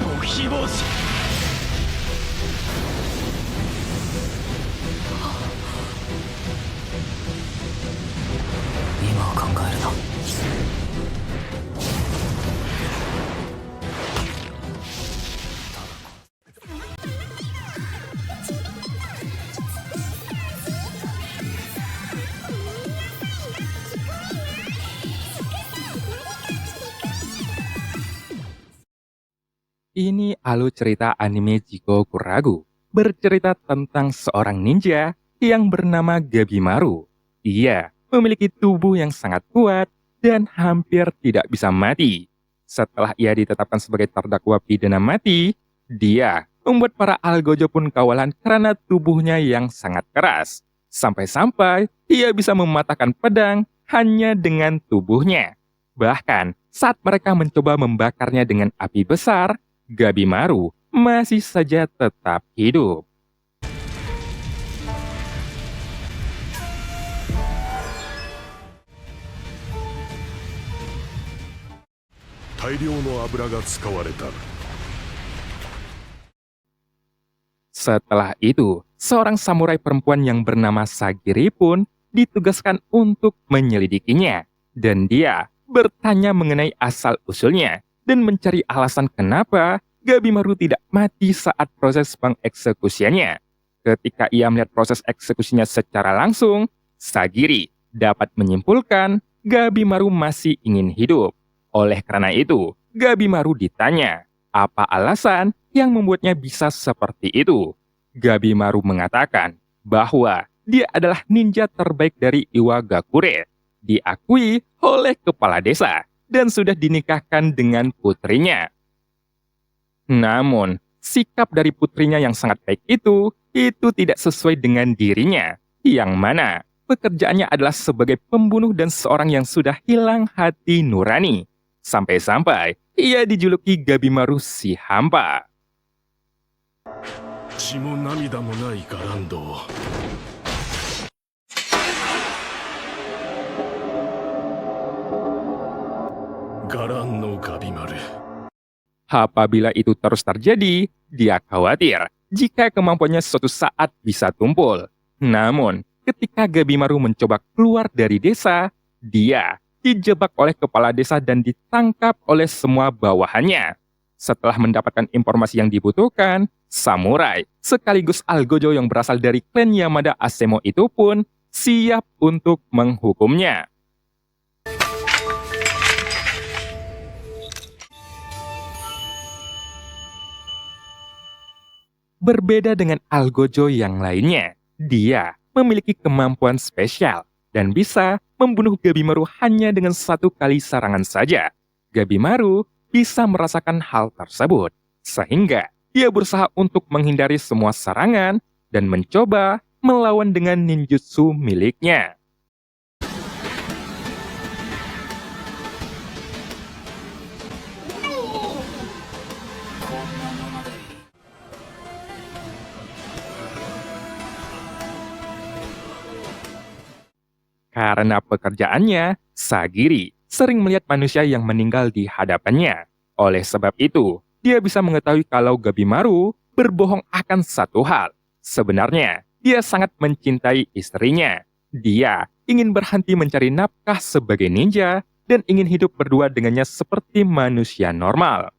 ご非暴者。今を考えるな。Ini alur cerita anime Jiko Kuragu, bercerita tentang seorang ninja yang bernama Gabimaru. Ia memiliki tubuh yang sangat kuat dan hampir tidak bisa mati. Setelah ia ditetapkan sebagai terdakwa pidana mati, dia membuat para algojo pun kawalan karena tubuhnya yang sangat keras. Sampai-sampai ia bisa mematahkan pedang hanya dengan tubuhnya. Bahkan saat mereka mencoba membakarnya dengan api besar, Gabimaru masih saja tetap hidup. 大量の油が使われた。 Setelah itu, seorang samurai perempuan yang bernama Sagiri pun ditugaskan untuk menyelidikinya. Dan dia bertanya mengenai asal-usulnya dan mencari alasan kenapa Gabimaru tidak mati saat proses pengeksekusiannya. Ketika ia melihat proses eksekusinya secara langsung, Sagiri dapat menyimpulkan Gabimaru masih ingin hidup. Oleh karena itu, Gabimaru ditanya, apa alasan yang membuatnya bisa seperti itu? Gabimaru mengatakan bahwa dia adalah ninja terbaik dari Iwagakure, diakui oleh kepala desa, dan sudah dinikahkan dengan putrinya. Namun, sikap dari putrinya yang sangat baik itu tidak sesuai dengan dirinya, yang mana pekerjaannya adalah sebagai pembunuh dan seorang yang sudah hilang hati nurani. Sampai-sampai ia dijuluki Gabimaru si hampa. 血も涙もないガランド。 ガランのガビマル。 Apabila itu terus terjadi, dia khawatir jika kemampuannya suatu saat bisa tumpul. Namun, ketika Gabimaru mencoba keluar dari desa, dia dijebak oleh kepala desa dan ditangkap oleh semua bawahannya. Setelah mendapatkan informasi yang dibutuhkan, samurai sekaligus algojo yang berasal dari klan Yamada Asemo itu pun siap untuk menghukumnya. Berbeda dengan algojo yang lainnya, dia memiliki kemampuan spesial dan bisa membunuh Gabimaru hanya dengan satu kali serangan saja. Gabimaru bisa merasakan hal tersebut, sehingga dia berusaha untuk menghindari semua serangan dan mencoba melawan dengan ninjutsu miliknya. Karena pekerjaannya, Sagiri sering melihat manusia yang meninggal di hadapannya. Oleh sebab itu, dia bisa mengetahui kalau Gabimaru berbohong akan satu hal. Sebenarnya, dia sangat mencintai istrinya. Dia ingin berhenti mencari nafkah sebagai ninja dan ingin hidup berdua dengannya seperti manusia normal.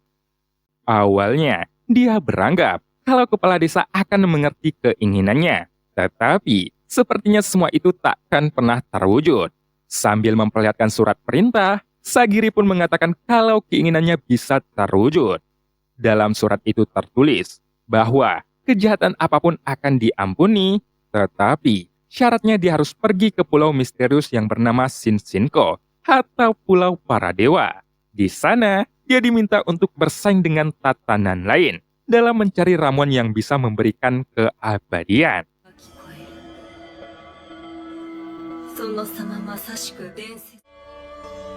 Awalnya, dia beranggap kalau kepala desa akan mengerti keinginannya. Tetapi, sepertinya semua itu takkan pernah terwujud. Sambil memperlihatkan surat perintah, Sagiri pun mengatakan kalau keinginannya bisa terwujud. Dalam surat itu tertulis bahwa kejahatan apapun akan diampuni, tetapi syaratnya dia harus pergi ke pulau misterius yang bernama Shinshinko atau Pulau Para Dewa. Di sana, dia diminta untuk bersaing dengan tatanan lain dalam mencari ramuan yang bisa memberikan keabadian. その様まさしく伝説。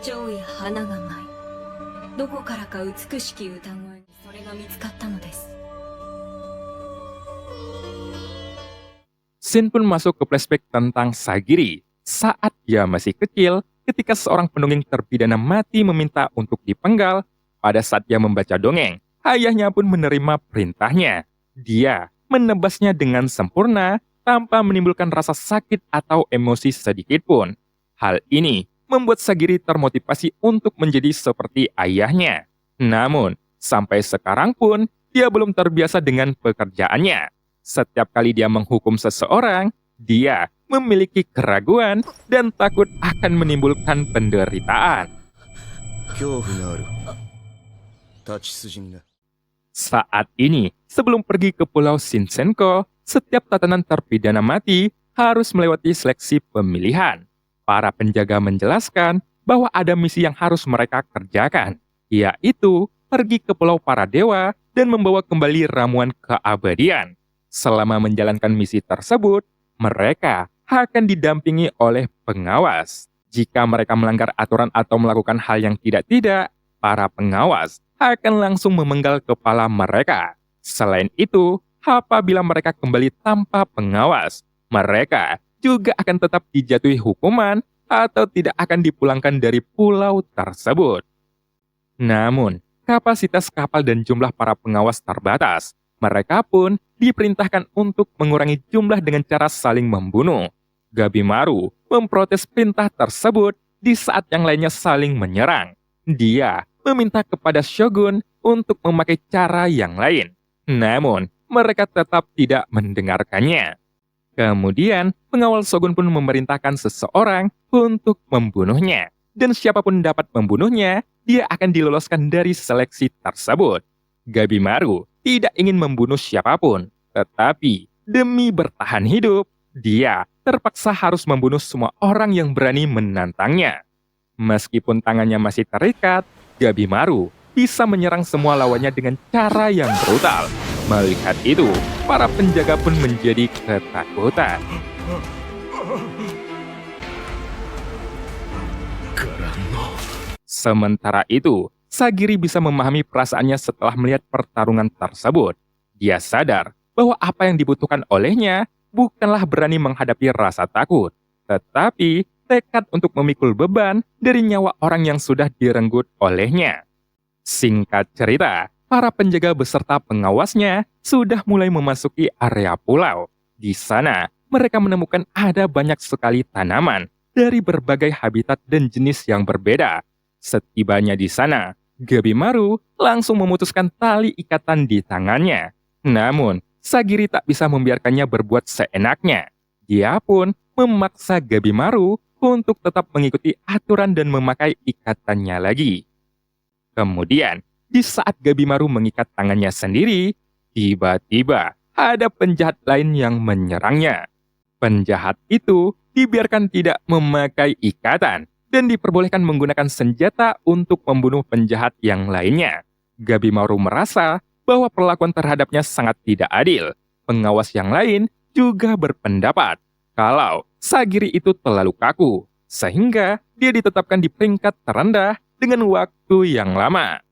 蝶や花が舞い、どこからか美しき歌声にそれが見つかったのです。 Shin pun masuk ke flashback tentang Sagiri saat dia masih kecil ketika seorang pendongeng terpidana mati meminta untuk dipenggal pada saat dia membaca dongeng ayahnya pun menerima perintahnya. Dia menebasnya dengan sempurna tanpa menimbulkan rasa sakit atau emosi sedikit pun. Hal ini membuat Sagiri termotivasi untuk menjadi seperti ayahnya. Namun, sampai sekarang pun dia belum terbiasa dengan pekerjaannya. Setiap kali dia menghukum seseorang, dia memiliki keraguan dan takut akan menimbulkan penderitaan. 恐怖がある立ち筋にな Saat ini, sebelum pergi ke Pulau Shinsengko, setiap tatanan terpidana mati harus melewati seleksi pemilihan. Para penjaga menjelaskan bahwa ada misi yang harus mereka kerjakan, yaitu pergi ke Pulau Para Dewa dan membawa kembali ramuan keabadian. Selama menjalankan misi tersebut, mereka akan didampingi oleh pengawas. Jika mereka melanggar aturan atau melakukan hal yang tidak-tidak, para pengawas akan langsung memenggal kepala mereka. Selain itu, apabila mereka kembali tanpa pengawas, mereka juga akan tetap dijatuhi hukuman atau tidak akan dipulangkan dari pulau tersebut. Namun, kapasitas kapal dan jumlah para pengawas terbatas. Mereka pun diperintahkan untuk mengurangi jumlah dengan cara saling membunuh. Gabimaru memprotes perintah tersebut di saat yang lainnya saling menyerang. Dia meminta kepada Shogun untuk memakai cara yang lain. Namun, mereka tetap tidak mendengarkannya. Kemudian, pengawal Shogun pun memerintahkan seseorang untuk membunuhnya. Dan siapapun dapat membunuhnya, dia akan diloloskan dari seleksi tersebut. Gabimaru tidak ingin membunuh siapapun, tetapi demi bertahan hidup, dia terpaksa harus membunuh semua orang yang berani menantangnya. Meskipun tangannya masih terikat, Gabimaru bisa menyerang semua lawannya dengan cara yang brutal. Melihat itu, para penjaga pun menjadi ketakutan. Sementara itu, Sagiri bisa memahami perasaannya setelah melihat pertarungan tersebut. Dia sadar bahwa apa yang dibutuhkan olehnya bukanlah berani menghadapi rasa takut, tetapi tekad untuk memikul beban dari nyawa orang yang sudah direnggut olehnya. Singkat cerita, para penjaga beserta pengawasnya sudah mulai memasuki area pulau. Di sana, mereka menemukan ada banyak sekali tanaman dari berbagai habitat dan jenis yang berbeda. Setibanya di sana, Gabimaru langsung memutuskan tali ikatan di tangannya. Namun, Sagiri tak bisa membiarkannya berbuat seenaknya. Dia pun memaksa Gabimaru untuk tetap mengikuti aturan dan memakai ikatannya lagi. Kemudian, di saat Gabimaru mengikat tangannya sendiri, tiba-tiba ada penjahat lain yang menyerangnya. Penjahat itu dibiarkan tidak memakai ikatan dan diperbolehkan menggunakan senjata untuk membunuh penjahat yang lainnya. Gabimaru merasa bahwa perlakuan terhadapnya sangat tidak adil. Pengawas yang lain juga berpendapat kalau Sagiri itu terlalu kaku, sehingga dia ditetapkan di peringkat terendah dengan waktu yang lama.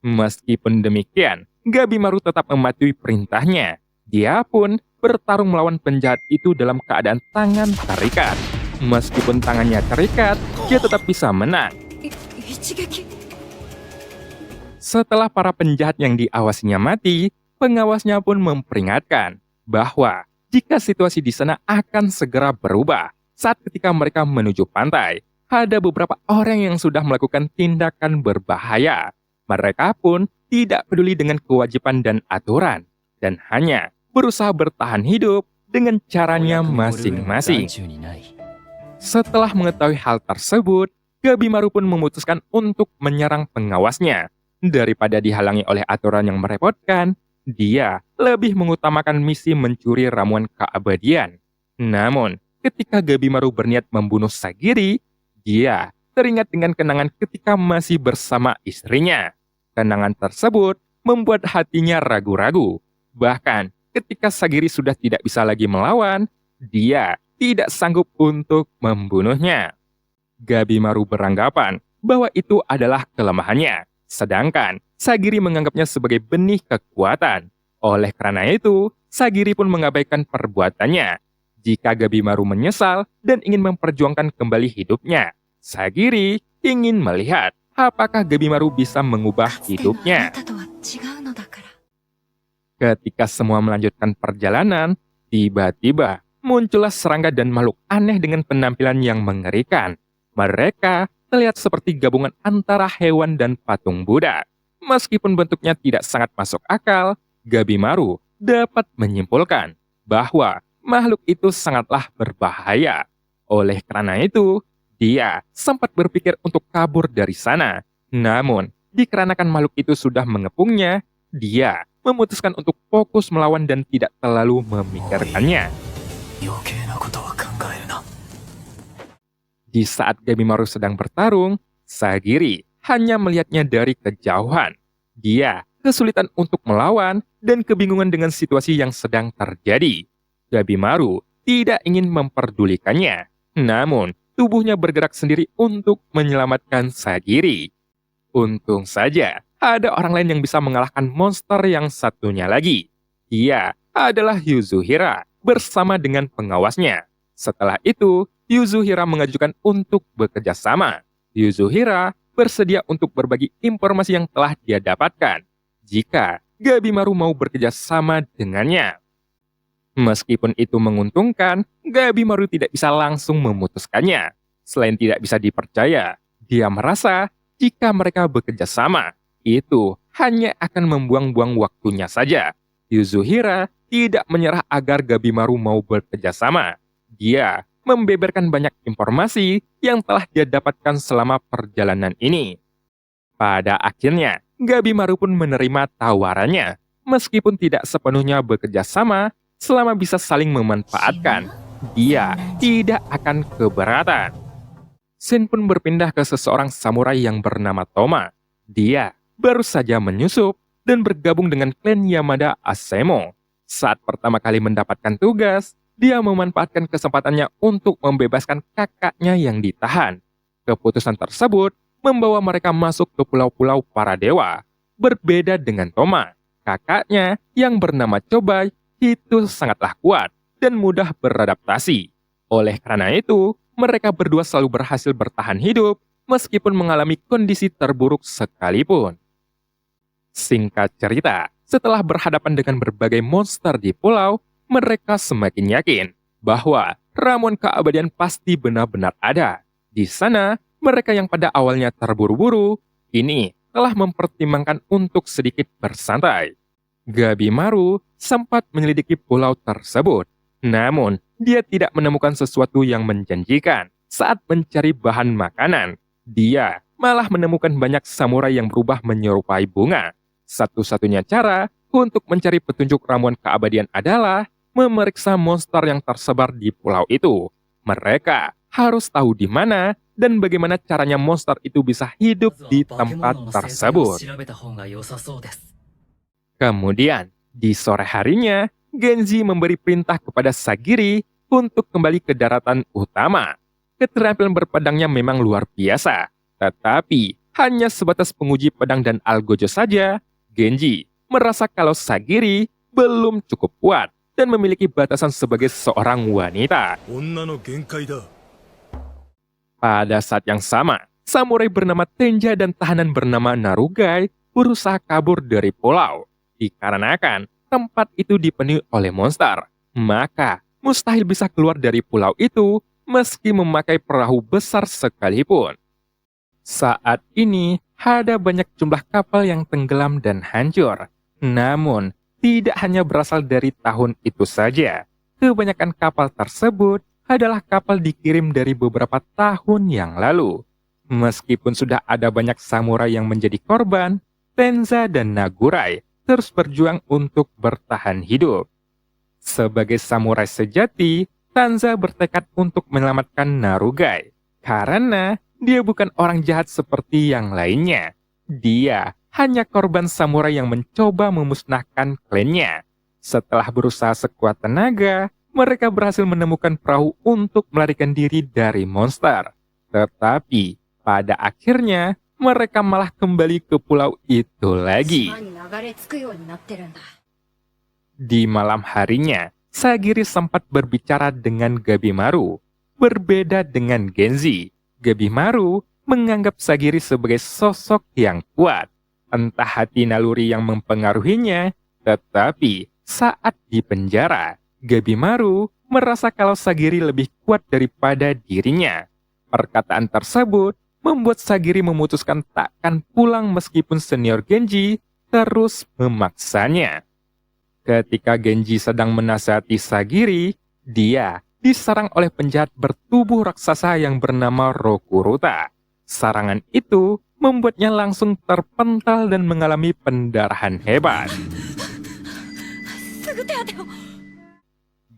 Meskipun demikian, Gabimaru tetap mematuhi perintahnya. Dia pun bertarung melawan penjahat itu dalam keadaan tangan terikat. Meskipun tangannya terikat, dia tetap bisa menang. Ichigeki. Setelah para penjahat yang diawasinya mati, pengawasnya pun memperingatkan bahwa jika situasi di sana akan segera berubah saat ketika mereka menuju pantai, ada beberapa orang yang sudah melakukan tindakan berbahaya. Mereka pun tidak peduli dengan kewajiban dan aturan, dan hanya berusaha bertahan hidup dengan caranya masing-masing. Setelah mengetahui hal tersebut, Gabimaru pun memutuskan untuk menyerang pengawasnya. Daripada dihalangi oleh aturan yang merepotkan, dia lebih mengutamakan misi mencuri ramuan keabadian. Namun, ketika Gabimaru berniat membunuh Sagiri, dia teringat dengan kenangan ketika masih bersama istrinya. Kenangan tersebut membuat hatinya ragu-ragu. Bahkan, ketika Sagiri sudah tidak bisa lagi melawan, dia tidak sanggup untuk membunuhnya. Gabimaru beranggapan bahwa itu adalah kelemahannya, sedangkan Sagiri menganggapnya sebagai benih kekuatan. Oleh karena itu, Sagiri pun mengabaikan perbuatannya. Jika Gabimaru menyesal dan ingin memperjuangkan kembali hidupnya, Sagiri ingin melihat apakah Gabimaru bisa mengubah hidupnya. かつてのあなたとは違うのだ Ketika semua melanjutkan perjalanan, tiba-tiba muncullah serangga dan makhluk aneh dengan penampilan yang mengerikan. Mereka terlihat seperti gabungan antara hewan dan patung Buddha. Meskipun bentuknya tidak sangat masuk akal, Gabimaru dapat menyimpulkan bahwa makhluk itu sangatlah berbahaya. Oleh karena itu, dia sempat berpikir untuk kabur dari sana. Namun, dikarenakan makhluk itu sudah mengepungnya, dia memutuskan untuk fokus melawan dan tidak terlalu memikirkannya. 余計なことは考えるな。 Di saat Gabimaru sedang bertarung, Sagiri hanya melihatnya dari kejauhan. Dia kesulitan untuk melawan dan kebingungan dengan situasi yang sedang terjadi. Gabimaru tidak ingin memperdulikannya, namun tubuhnya bergerak sendiri untuk menyelamatkan Sagiri. Untung saja ada orang lain yang bisa mengalahkan monster yang satunya lagi. Dia adalah Yuzuhira bersama dengan pengawasnya. Setelah itu, Yuzuhira mengajukan untuk bekerja sama. Yuzuhira bersedia untuk berbagi informasi yang telah dia dapatkan jika Gabimaru mau bekerja sama dengannya. Meskipun itu menguntungkan, Gabimaru tidak bisa langsung memutuskannya. Selain tidak bisa dipercaya, dia merasa jika mereka bekerja sama, itu hanya akan membuang-buang waktunya saja. Yuzuhira tidak menyerah agar Gabimaru mau bekerja sama. Dia membeberkan banyak informasi yang telah dia dapatkan selama perjalanan ini. Pada akhirnya, Gabimaru pun menerima tawarannya. Meskipun tidak sepenuhnya bekerja sama, selama bisa saling memanfaatkan, dia tidak akan keberatan. Shin pun berpindah ke seseorang samurai yang bernama Toma. Dia baru saja menyusup dan bergabung dengan klan Yamada Asemo. Saat pertama kali mendapatkan tugas, dia memanfaatkan kesempatannya untuk membebaskan kakaknya yang ditahan. Keputusan tersebut membawa mereka masuk ke pulau-pulau para dewa. Berbeda dengan Toma, kakaknya yang bernama Chobai itu sangatlah kuat dan mudah beradaptasi. Oleh karena itu, mereka berdua selalu berhasil bertahan hidup meskipun mengalami kondisi terburuk sekalipun. Singkat cerita, setelah berhadapan dengan berbagai monster di pulau, mereka semakin yakin bahwa ramuan keabadian pasti benar-benar ada. Di sana, mereka yang pada awalnya terburu-buru, kini telah mempertimbangkan untuk sedikit bersantai. Gabimaru sempat menyelidiki pulau tersebut, namun dia tidak menemukan sesuatu yang menjanjikan. Saat mencari bahan makanan, dia malah menemukan banyak samurai yang berubah menyerupai bunga. Satu-satunya cara untuk mencari petunjuk ramuan keabadian adalah memeriksa monster yang tersebar di pulau itu. Mereka harus tahu di mana dan bagaimana caranya monster itu bisa hidup di tempat tersebut. Kemudian, di sore harinya, Genji memberi perintah kepada Sagiri untuk kembali ke daratan utama. Keterampilan berpedangnya memang luar biasa, tetapi hanya sebatas penguji pedang dan algojo saja, Genji merasa kalau Sagiri belum cukup kuat dan memiliki batasan sebagai seorang wanita. 女の限界だ。 Pada saat yang sama, samurai bernama Tenja dan tahanan bernama Narugai berusaha kabur dari pulau. Dikarenakan tempat itu dipenuhi oleh monster, maka mustahil bisa keluar dari pulau itu meski memakai perahu besar sekalipun. Saat ini, ada banyak jumlah kapal yang tenggelam dan hancur. Namun, tidak hanya berasal dari tahun itu saja. Kebanyakan kapal tersebut adalah kapal dikirim dari beberapa tahun yang lalu. Meskipun sudah ada banyak samurai yang menjadi korban, Tenza dan Nagurai terus berjuang untuk bertahan hidup. Sebagai samurai sejati, Tenza bertekad untuk menyelamatkan Narugai. Karena dia bukan orang jahat seperti yang lainnya. Dia hanya korban samurai yang mencoba memusnahkan klannya. Setelah berusaha sekuat tenaga, mereka berhasil menemukan perahu untuk melarikan diri dari monster. Tetapi, pada akhirnya, mereka malah kembali ke pulau itu lagi. 島に流れ着くようになってるんだ。 Di malam harinya, Sagiri sempat berbicara dengan Gabimaru. Berbeda dengan Genji, Gabimaru menganggap Sagiri sebagai sosok yang kuat. Entah hati naluri yang mempengaruhinya, Tetapi saat di penjara, Gabimaru merasa kalau Sagiri lebih kuat daripada dirinya. Perkataan tersebut membuat Sagiri memutuskan takkan pulang meskipun senior Genji terus memaksanya. Ketika Genji sedang menasihati Sagiri, dia diserang oleh penjahat bertubuh raksasa yang bernama Rokuruta. Serangan itu membuatnya langsung terpental dan mengalami pendarahan hebat.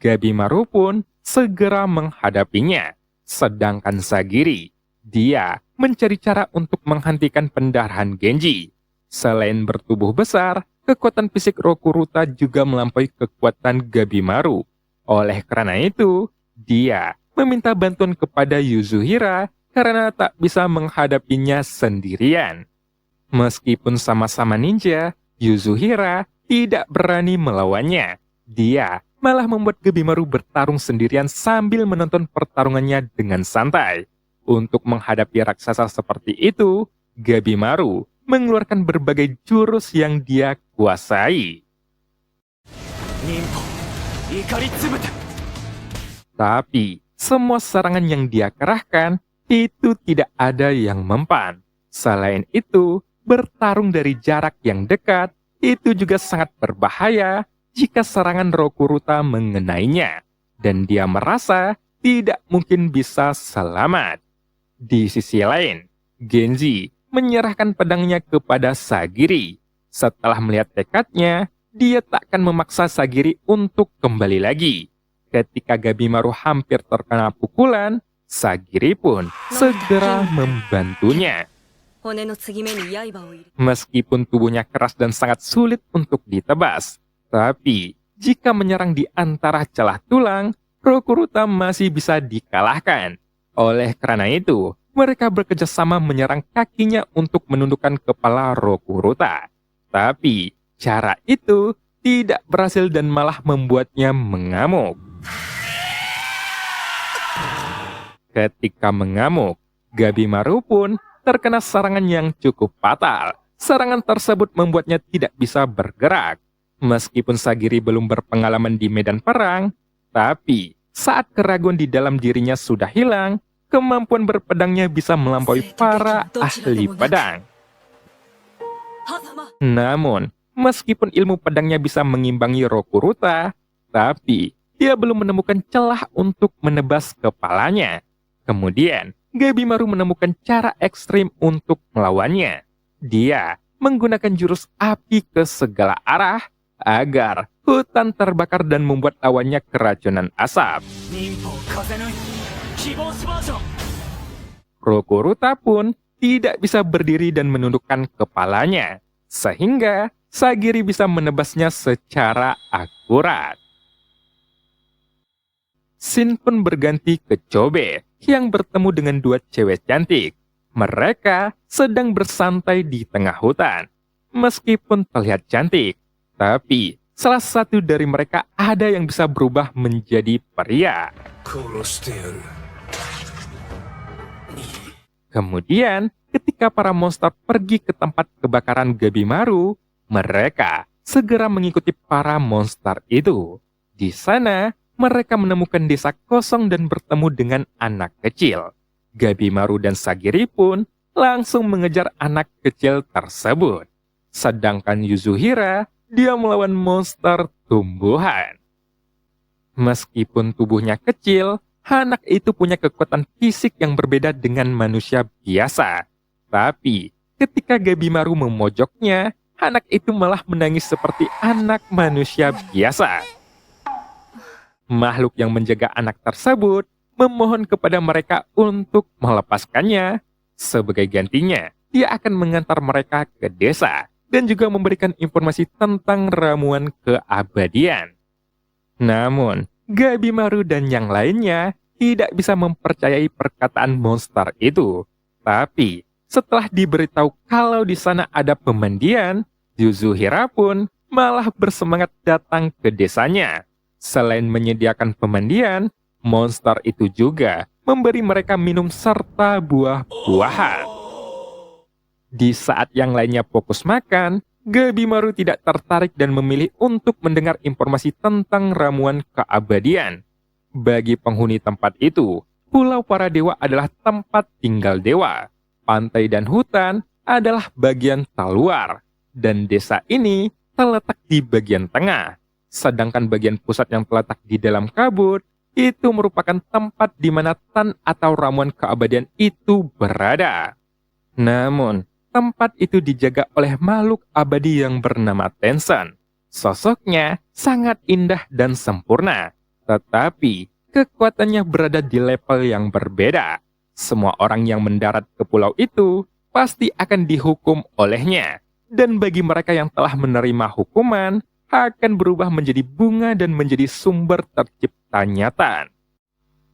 Gabimaru pun segera menghadapinya. Sedangkan Sagiri, dia mencari cara untuk menghentikan pendarahan Genji. Selain bertubuh besar, kekuatan fisik Rokuruta juga melampaui kekuatan Gabimaru. Oleh karena itu, dia meminta bantuan kepada Yuzuriha karena tak bisa menghadapinya sendirian. Meskipun sama-sama ninja, Yuzuriha tidak berani melawannya. Dia malah membuat Gabimaru bertarung sendirian sambil menonton pertarungannya dengan santai. Untuk menghadapi raksasa seperti itu, Gabimaru mengeluarkan berbagai jurus yang dia kuasai. Ninpo, Ikari Tsubute. Tapi, semua serangan yang dia kerahkan itu tidak ada yang mempan. Selain itu, bertarung dari jarak yang dekat itu juga sangat berbahaya jika serangan Rokuruta mengenainya, dan dia merasa tidak mungkin bisa selamat. Di sisi lain, Genji menyerahkan pedangnya kepada Sagiri. Setelah melihat tekadnya, dia tak akan memaksa Sagiri untuk kembali lagi. Ketika Gabimaru hampir terkena pukulan, Sagiri pun segera membantunya. Meskipun tubuhnya keras dan sangat sulit untuk ditebas, tapi jika menyerang di antara celah tulang, Rokuruta masih bisa dikalahkan. Oleh karena itu, mereka bekerja sama menyerang kakinya untuk menundukkan kepala Rokuruta. Tapi, cara itu tidak berhasil dan malah membuatnya mengamuk. Ketika mengamuk, Gabimaru pun terkena serangan yang cukup fatal. Serangan tersebut membuatnya tidak bisa bergerak. Meskipun Sagiri belum berpengalaman di medan perang, tapi saat keraguan di dalam dirinya sudah hilang, kemampuan berpedangnya bisa melampaui para ahli pedang. Namun, meskipun ilmu pedangnya bisa mengimbangi Rokuruta, tapi dia belum menemukan celah untuk menebas kepalanya. Kemudian, Gabimaru menemukan cara ekstrim untuk melawannya. Dia menggunakan jurus api ke segala arah agar hutan terbakar dan membuat awannya keracunan asap. Rokuruta pun tidak bisa berdiri dan menundukkan kepalanya, sehingga Sagiri bisa menebasnya secara akurat. Scene pun berganti ke Chobe yang bertemu dengan dua cewek cantik. Mereka sedang bersantai di tengah hutan. Meskipun terlihat cantik, tapi salah satu dari mereka ada yang bisa berubah menjadi pria. Kemudian, ketika para monster pergi ke tempat kebakaran Gabimaru, mereka segera mengikuti para monster itu. Di sana, mereka menemukan desa kosong dan bertemu dengan anak kecil. Gabimaru dan Sagiri pun langsung mengejar anak kecil tersebut. Sedangkan Yuzuriha, dia melawan monster tumbuhan. Meskipun tubuhnya kecil, anak itu punya kekuatan fisik yang berbeda dengan manusia biasa. Tapi, ketika Gabimaru memojoknya, anak itu malah menangis seperti anak manusia biasa. Makhluk yang menjaga anak tersebut memohon kepada mereka untuk melepaskannya. Sebagai gantinya, dia akan mengantar mereka ke desa dan juga memberikan informasi tentang ramuan keabadian. Namun, Gabimaru dan yang lainnya tidak bisa mempercayai perkataan monster itu. Tapi, setelah diberitahu kalau di sana ada pemandian, Yuzuriha pun malah bersemangat datang ke desanya. Selain menyediakan pemandian, monster itu juga memberi mereka minum serta buah-buahan. Di saat yang lainnya fokus makan, Gabimaru tidak tertarik dan memilih untuk mendengar informasi tentang ramuan keabadian. Bagi penghuni tempat itu, Pulau Para Dewa adalah tempat tinggal dewa. Pantai dan hutan adalah bagian terluar, dan desa ini terletak di bagian tengah. Sedangkan bagian pusat yang terletak di dalam kabut, itu merupakan tempat di mana tan atau ramuan keabadian itu berada. Namun, tempat itu dijaga oleh makhluk abadi yang bernama Tensen. Sosoknya sangat indah dan sempurna, tetapi kekuatannya berada di level yang berbeda. Semua orang yang mendarat ke pulau itu pasti akan dihukum olehnya. Dan bagi mereka yang telah menerima hukuman, akan berubah menjadi bunga dan menjadi sumber terciptanya tan.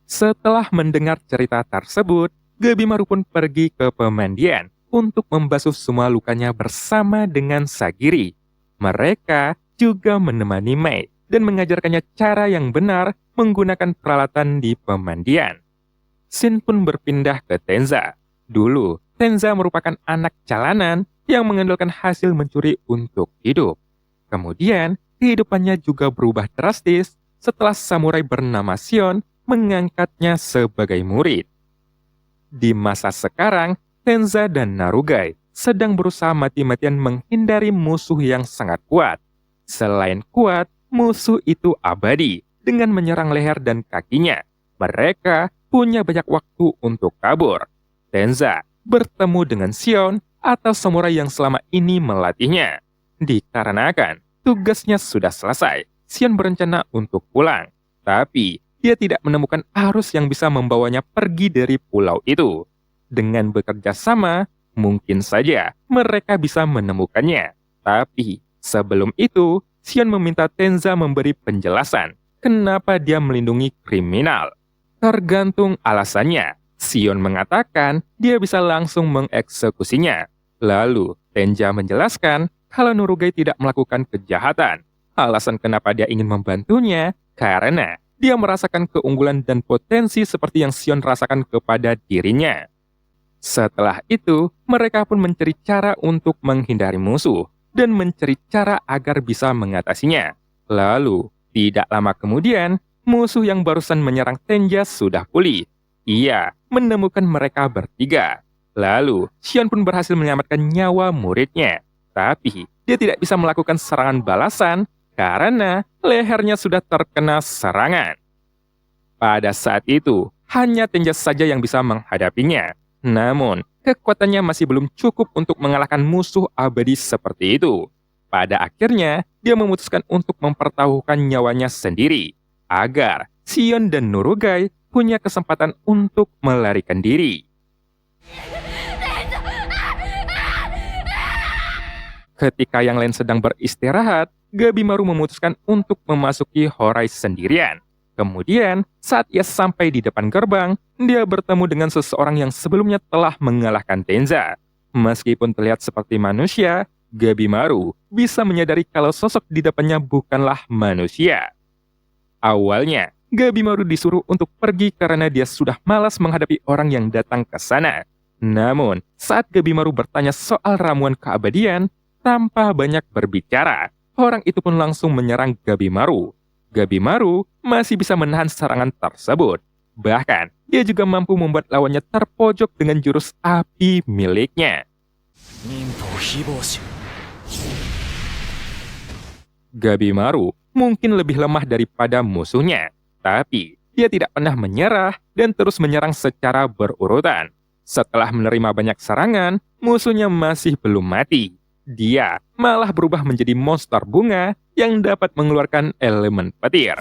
Setelah mendengar cerita tersebut, Gabimaru pun pergi ke pemandian untuk membasuh semua lukanya bersama dengan Sagiri. Mereka juga menemani Mei dan mengajarkannya cara yang benar menggunakan peralatan di pemandian. Shin pun berpindah ke Tenza. Dulu, Tenza merupakan anak jalanan yang mengandalkan hasil mencuri untuk hidup. Kemudian, kehidupannya juga berubah drastis setelah samurai bernama Shion mengangkatnya sebagai murid. Di masa sekarang, Tenza dan Narugai sedang berusaha mati-matian menghindari musuh yang sangat kuat. Selain kuat, musuh itu abadi dengan menyerang leher dan kakinya. Mereka punya banyak waktu untuk kabur. Tenza bertemu dengan Shion atau samurai yang selama ini melatihnya. Dikarenakan tugasnya sudah selesai, Shion berencana untuk pulang. Tapi dia tidak menemukan arus yang bisa membawanya pergi dari pulau itu. Dengan bekerja sama, mungkin saja mereka bisa menemukannya. Tapi sebelum itu, Shion meminta Tenza memberi penjelasan kenapa dia melindungi kriminal. Tergantung alasannya, Shion mengatakan dia bisa langsung mengeksekusinya. Lalu, Tenza menjelaskan kalau Narugai tidak melakukan kejahatan. Alasan kenapa dia ingin membantunya, karena dia merasakan keunggulan dan potensi seperti yang Shion rasakan kepada dirinya. Setelah itu, mereka pun mencari cara untuk menghindari musuh dan mencari cara agar bisa mengatasinya. Lalu, tidak lama kemudian, musuh yang barusan menyerang Tenja sudah pulih. Ia menemukan mereka bertiga. Lalu, Shion pun berhasil menyelamatkan nyawa muridnya. Tapi, dia tidak bisa melakukan serangan balasan karena lehernya sudah terkena serangan. Pada saat itu, hanya Tenja saja yang bisa menghadapinya. Namun, kekuatannya masih belum cukup untuk mengalahkan musuh abadi seperti itu. Pada akhirnya, dia memutuskan untuk mempertaruhkan nyawanya sendiri, agar Shion dan Narugai punya kesempatan untuk melarikan diri. Ketika yang lain sedang beristirahat, Gabimaru memutuskan untuk memasuki Horai sendirian. Kemudian, saat ia sampai di depan gerbang, dia bertemu dengan seseorang yang sebelumnya telah mengalahkan Tenza. Meskipun terlihat seperti manusia, Gabimaru bisa menyadari kalau sosok di depannya bukanlah manusia. Awalnya, Gabimaru disuruh untuk pergi karena dia sudah malas menghadapi orang yang datang ke sana. Namun, saat Gabimaru bertanya soal ramuan keabadian, tanpa banyak berbicara, orang itu pun langsung menyerang Gabimaru. Gabimaru masih bisa menahan serangan tersebut. Bahkan, dia juga mampu membuat lawannya terpojok dengan jurus api miliknya. Gabimaru mungkin lebih lemah daripada musuhnya, tapi dia tidak pernah menyerah dan terus menyerang secara berurutan. Setelah menerima banyak serangan, musuhnya masih belum mati. Dia malah berubah menjadi monster bunga yang dapat mengeluarkan elemen petir.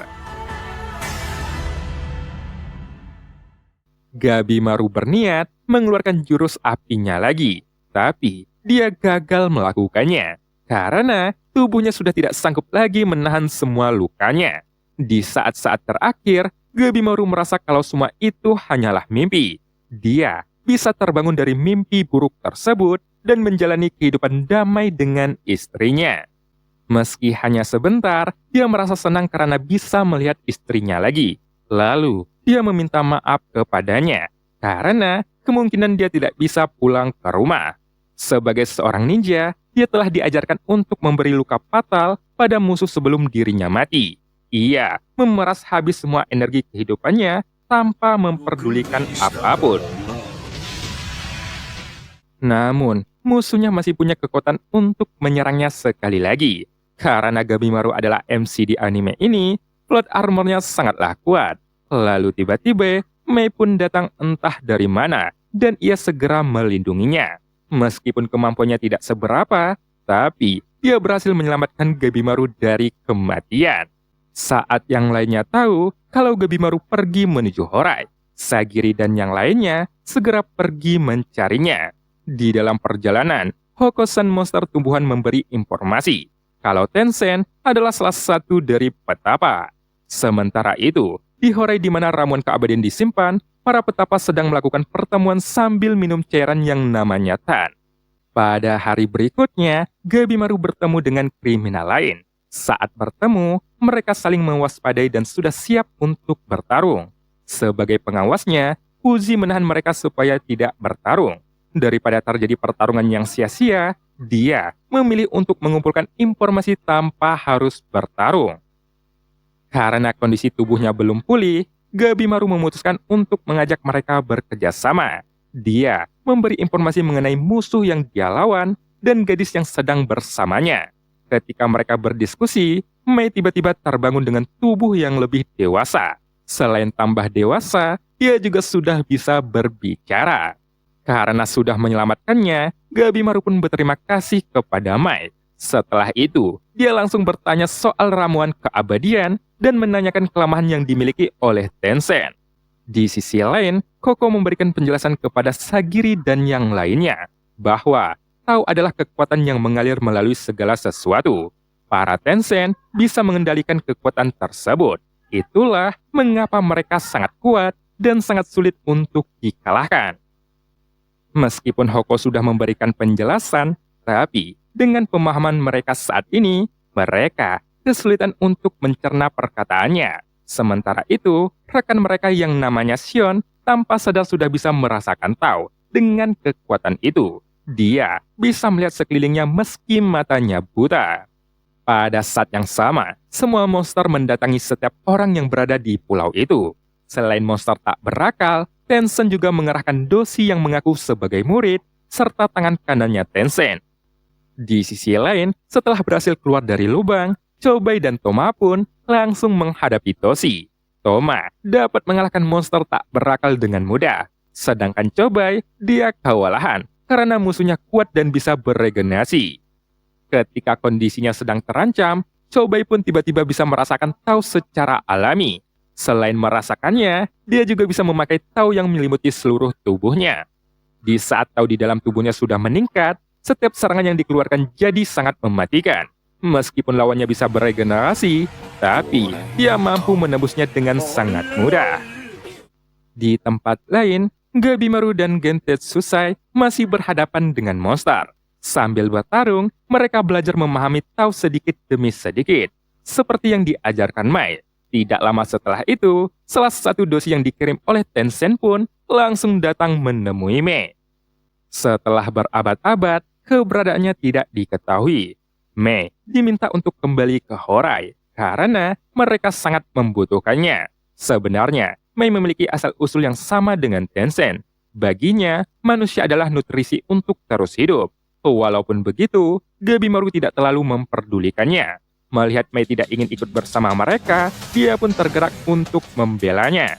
Gabimaru berniat mengeluarkan jurus apinya lagi, tapi dia gagal melakukannya karena tubuhnya sudah tidak sanggup lagi menahan semua lukanya. Di saat-saat terakhir, Gabimaru merasa kalau semua itu hanyalah mimpi. Dia bisa terbangun dari mimpi buruk tersebut dan menjalani kehidupan damai dengan istrinya. Meski hanya sebentar, dia merasa senang karena bisa melihat istrinya lagi. Lalu, dia meminta maaf kepadanya, karena kemungkinan dia tidak bisa pulang ke rumah. Sebagai seorang ninja, dia telah diajarkan untuk memberi luka fatal pada musuh sebelum dirinya mati. Ia memeras habis semua energi kehidupannya tanpa memperdulikan apapun. Namun, musuhnya masih punya kekuatan untuk menyerangnya sekali lagi. Karena Gabimaru adalah MC di anime ini, plot armornya sangatlah kuat. Lalu tiba-tiba, Mei pun datang entah dari mana, dan ia segera melindunginya. Meskipun kemampuannya tidak seberapa, tapi dia berhasil menyelamatkan Gabimaru dari kematian. Saat yang lainnya tahu kalau Gabimaru pergi menuju Horai, Sagiri dan yang lainnya segera pergi mencarinya. Di dalam perjalanan, Hokosan monster tumbuhan memberi informasi kalau Tencent adalah salah satu dari petapa. Sementara itu, di Horai di mana ramuan keabadian disimpan, para petapa sedang melakukan pertemuan sambil minum cairan yang namanya Tan. Pada hari berikutnya, Gabimaru bertemu dengan kriminal lain. Saat bertemu, mereka saling mewaspadai dan sudah siap untuk bertarung. Sebagai pengawasnya, Uzi menahan mereka supaya tidak bertarung. Daripada terjadi pertarungan yang sia-sia, dia memilih untuk mengumpulkan informasi tanpa harus bertarung. Karena kondisi tubuhnya belum pulih, Gabimaru memutuskan untuk mengajak mereka bekerja sama. Dia memberi informasi mengenai musuh yang dia lawan dan gadis yang sedang bersamanya. Ketika mereka berdiskusi, Mei tiba-tiba terbangun dengan tubuh yang lebih dewasa. Selain tambah dewasa, dia juga sudah bisa berbicara. Karena sudah menyelamatkannya, Gabimaru pun berterima kasih kepada Mei. Setelah itu, dia langsung bertanya soal ramuan keabadian dan menanyakan kelemahan yang dimiliki oleh Tencent. Di sisi lain, Koko memberikan penjelasan kepada Sagiri dan yang lainnya bahwa Tao adalah kekuatan yang mengalir melalui segala sesuatu. Para Tencent bisa mengendalikan kekuatan tersebut. Itulah mengapa mereka sangat kuat dan sangat sulit untuk dikalahkan. Meskipun Hoko sudah memberikan penjelasan, tapi dengan pemahaman mereka saat ini, mereka kesulitan untuk mencerna perkataannya. Sementara itu, rekan mereka yang namanya Xion tanpa sadar sudah bisa merasakan Tao dengan kekuatan itu. Dia bisa melihat sekelilingnya meski matanya buta. Pada saat yang sama, semua monster mendatangi setiap orang yang berada di pulau itu. Selain monster tak berakal, Tencent juga mengerahkan Doshi yang mengaku sebagai murid, serta tangan kanannya Tencent. Di sisi lain, setelah berhasil keluar dari lubang, Choubai dan Toma pun langsung menghadapi Toshi. Toma dapat mengalahkan monster tak berakal dengan mudah, sedangkan Choubai dia kewalahan karena musuhnya kuat dan bisa beregenerasi. Ketika kondisinya sedang terancam, Choubai pun tiba-tiba bisa merasakan Tao secara alami. Selain merasakannya, dia juga bisa memakai Tao yang menyelimuti seluruh tubuhnya. Di saat Tao di dalam tubuhnya sudah meningkat, setiap serangan yang dikeluarkan jadi sangat mematikan. Meskipun lawannya bisa beregenerasi, tapi dia mampu menembusnya dengan sangat mudah. Di tempat lain, Gabimaru dan Gentetsusai masih berhadapan dengan monster. Sambil bertarung, mereka belajar memahami Tao sedikit demi sedikit, seperti yang diajarkan Mei. Tidak lama setelah itu, salah satu dosi yang dikirim oleh Tencent pun langsung datang menemui Mei. Setelah berabad-abad, keberadaannya tidak diketahui. Mei diminta untuk kembali ke Horai karena mereka sangat membutuhkannya. Sebenarnya, Mei memiliki asal-usul yang sama dengan Tencent. Baginya, manusia adalah nutrisi untuk terus hidup. Walaupun begitu, Gabimaru tidak terlalu memperdulikannya. Melihat Mei tidak ingin ikut bersama mereka, dia pun tergerak untuk membelanya.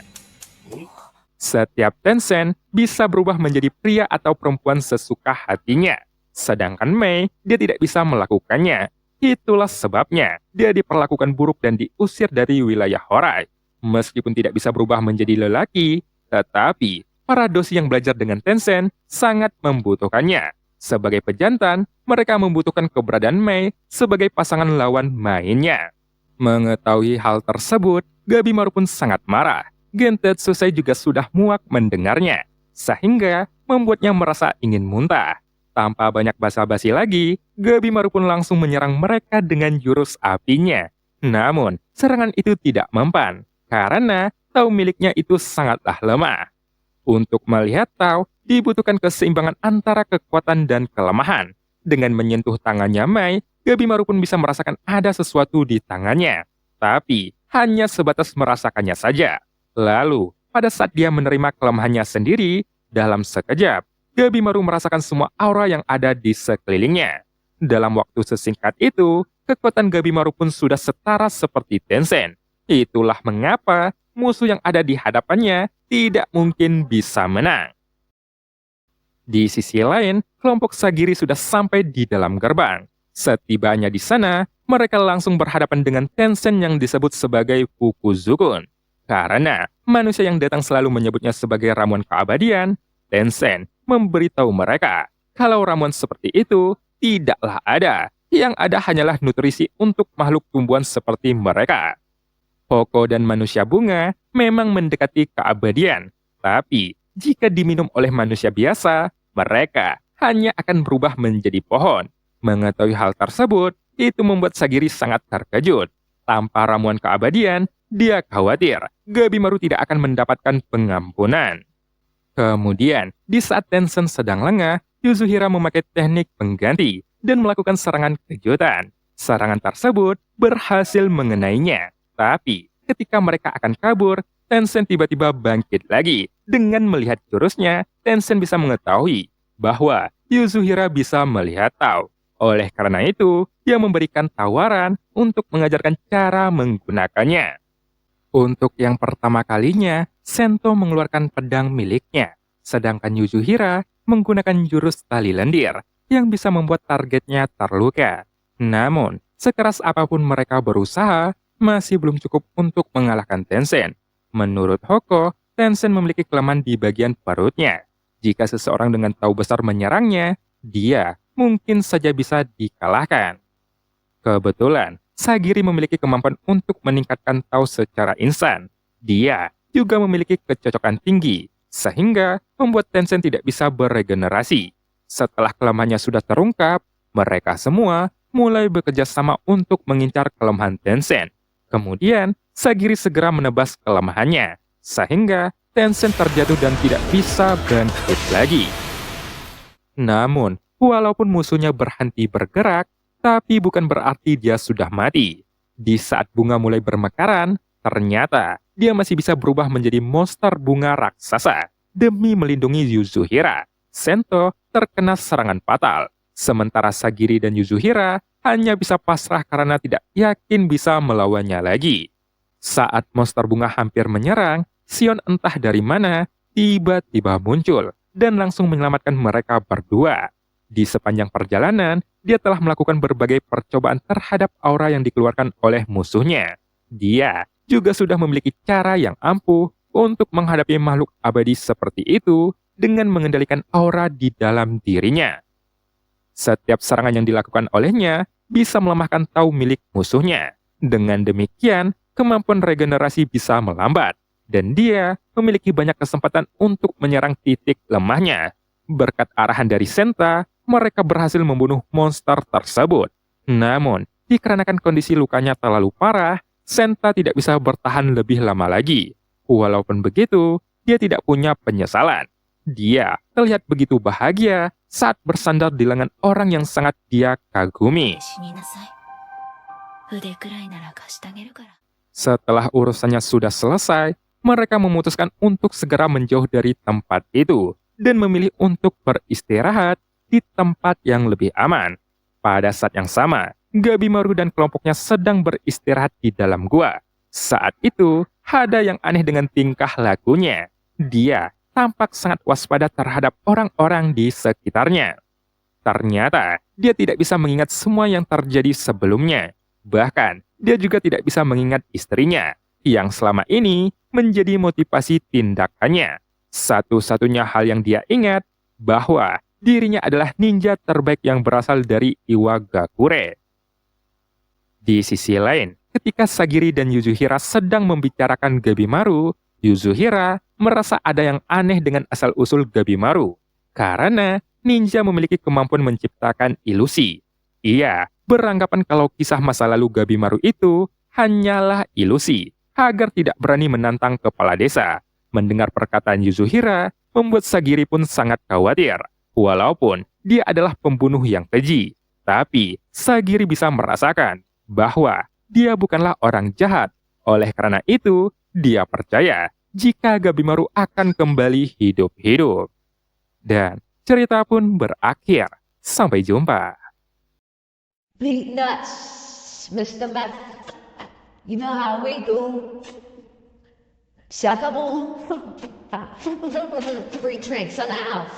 Setiap Tencent bisa berubah menjadi pria atau perempuan sesuka hatinya. Sedangkan Mei, dia tidak bisa melakukannya. Itulah sebabnya dia diperlakukan buruk dan diusir dari wilayah Horai. Meskipun tidak bisa berubah menjadi lelaki, tetapi para dosi yang belajar dengan Tencent sangat membutuhkannya. Sebagai pejantan, mereka membutuhkan keberadaan Mei sebagai pasangan lawan mainnya. Mengetahui hal tersebut, Gabimaru pun sangat marah. Gentetsusai juga sudah muak mendengarnya, sehingga membuatnya merasa ingin muntah. Tanpa banyak basa-basi lagi, Gabimaru pun langsung menyerang mereka dengan jurus apinya. Namun, serangan itu tidak mempan, karena Tao miliknya itu sangatlah lemah. Untuk melihat Tao, dibutuhkan keseimbangan antara kekuatan dan kelemahan. Dengan menyentuh tangannya Mai, Gabimaru pun bisa merasakan ada sesuatu di tangannya. Tapi, hanya sebatas merasakannya saja. Lalu, pada saat dia menerima kelemahannya sendiri, dalam sekejap, Gabimaru merasakan semua aura yang ada di sekelilingnya. Dalam waktu sesingkat itu, kekuatan Gabimaru pun sudah setara seperti Tencent. Itulah mengapa musuh yang ada di hadapannya tidak mungkin bisa menang. Di sisi lain, kelompok Sagiri sudah sampai di dalam gerbang. Setibanya di sana, mereka langsung berhadapan dengan Tencent yang disebut sebagai Fukuzukun. Karena manusia yang datang selalu menyebutnya sebagai ramuan keabadian, Tencent memberitahu mereka kalau ramuan seperti itu tidaklah ada. Yang ada hanyalah nutrisi untuk makhluk tumbuhan seperti mereka. Hoko dan manusia bunga memang mendekati keabadian, tapi jika diminum oleh manusia biasa, mereka hanya akan berubah menjadi pohon. Mengetahui hal tersebut, itu membuat Sagiri sangat terkejut. Tanpa ramuan keabadian, dia khawatir Gabimaru tidak akan mendapatkan pengampunan. Kemudian, di saat Tencent sedang lengah, Yasuhira memakai teknik pengganti dan melakukan serangan kejutan. Serangan tersebut berhasil mengenainya. Tapi, ketika mereka akan kabur, Tencent tiba-tiba bangkit lagi. Dengan melihat jurusnya, Tencent bisa mengetahui bahwa Yasuhira bisa melihat tahu. Oleh karena itu, dia memberikan tawaran untuk mengajarkan cara menggunakannya. Untuk yang pertama kalinya, Sento mengeluarkan pedang miliknya, sedangkan Yasuhira menggunakan jurus tali lendir yang bisa membuat targetnya terluka. Namun, sekeras apapun mereka berusaha, masih belum cukup untuk mengalahkan Tencent. Menurut Hoko, Tencent memiliki kelemahan di bagian perutnya. Jika seseorang dengan tahu besar menyerangnya, dia mungkin saja bisa dikalahkan. Kebetulan, Sagiri memiliki kemampuan untuk meningkatkan tahu secara instan. Dia juga memiliki kecocokan tinggi, sehingga membuat Tencent tidak bisa beregenerasi. Setelah kelemahannya sudah terungkap, mereka semua mulai bekerja sama untuk mengincar kelemahan Tencent. Kemudian, Sagiri segera menebas kelemahannya, sehingga Tencent terjatuh dan tidak bisa bangkit lagi. Namun, walaupun musuhnya berhenti bergerak, tapi bukan berarti dia sudah mati. Di saat bunga mulai bermekaran, ternyata dia masih bisa berubah menjadi monster bunga raksasa. Demi melindungi Yasuhira, Sento terkena serangan fatal. Sementara Sagiri dan Yasuhira hanya bisa pasrah karena tidak yakin bisa melawannya lagi. Saat monster bunga hampir menyerang, Sion entah dari mana tiba-tiba muncul dan langsung menyelamatkan mereka berdua. Di sepanjang perjalanan, dia telah melakukan berbagai percobaan terhadap aura yang dikeluarkan oleh musuhnya. Dia juga sudah memiliki cara yang ampuh untuk menghadapi makhluk abadi seperti itu dengan mengendalikan aura di dalam dirinya. Setiap serangan yang dilakukan olehnya bisa melemahkan tahu milik musuhnya. Dengan demikian, kemampuan regenerasi bisa melambat, dan dia memiliki banyak kesempatan untuk menyerang titik lemahnya. Berkat arahan dari Senta, mereka berhasil membunuh monster tersebut. Namun, dikarenakan kondisi lukanya terlalu parah, Senta tidak bisa bertahan lebih lama lagi. Walaupun begitu, dia tidak punya penyesalan. Dia terlihat begitu bahagia saat bersandar di lengan orang yang sangat dia kagumi. Setelah urusannya sudah selesai, mereka memutuskan untuk segera menjauh dari tempat itu dan memilih untuk beristirahat di tempat yang lebih aman. Pada saat yang sama, Gabimaru dan kelompoknya sedang beristirahat di dalam gua. Saat itu, ada yang aneh dengan tingkah lakunya. Dia tampak sangat waspada terhadap orang-orang di sekitarnya. Ternyata, dia tidak bisa mengingat semua yang terjadi sebelumnya. Bahkan, dia juga tidak bisa mengingat istrinya, yang selama ini menjadi motivasi tindakannya. Satu-satunya hal yang dia ingat, bahwa dirinya adalah ninja terbaik yang berasal dari Iwagakure. Di sisi lain, ketika Sagiri dan Yasuhira sedang membicarakan Gabimaru, Yasuhira merasa ada yang aneh dengan asal-usul Gabimaru. Karena ninja memiliki kemampuan menciptakan ilusi. Ia beranggapan kalau kisah masa lalu Gabimaru itu hanyalah ilusi, agar tidak berani menantang kepala desa. Mendengar perkataan Yasuhira, membuat Sagiri pun sangat khawatir. Walaupun dia adalah pembunuh yang keji, tapi Sagiri bisa merasakan bahwa dia bukanlah orang jahat. Oleh karena itu, dia percaya jika Gabimaru akan kembali hidup-hidup. Dan cerita pun berakhir. Sampai jumpa. Beat nuts, Mr. Matt. You know how we do. Suckable. Free drinks on the house.